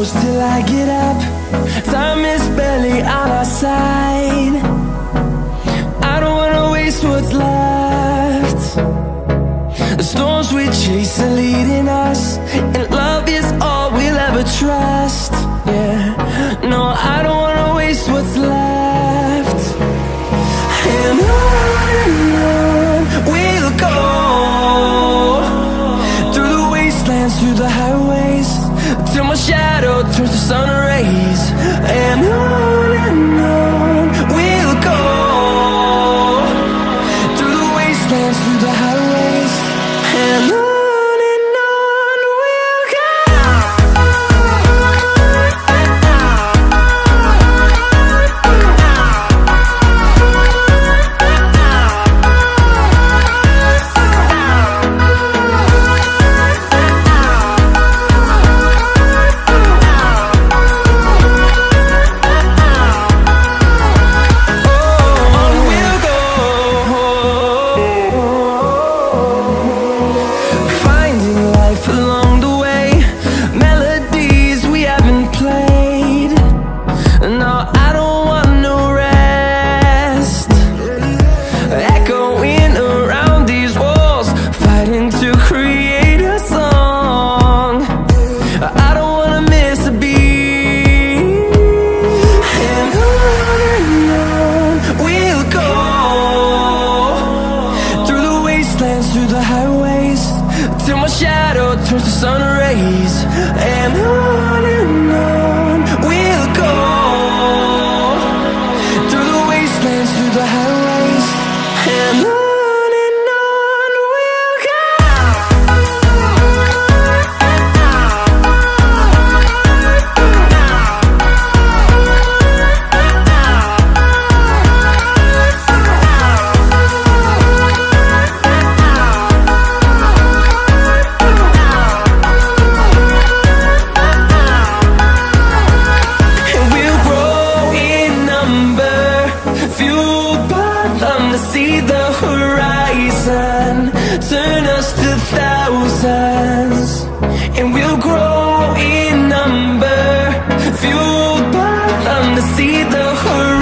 close till I get up. Time is barely on our side. I don't wanna waste what's left. The storms we chase are leading us, and love is all we'll ever trust. Yeah, no, I don't wanna waste what's left. And on we'll go, through the wastelands, through the highways, till my shadow turns to sun rays. And on we'll go, through the wastelands, through the highways, and on we'll go. Through the highways, till my shadow turns to sun rays. And on we'll go, through the wastelands, through the highways, and on we'll go. See the horizon turn us to thousands, and we'll grow in number, fueled by them to see the horizon.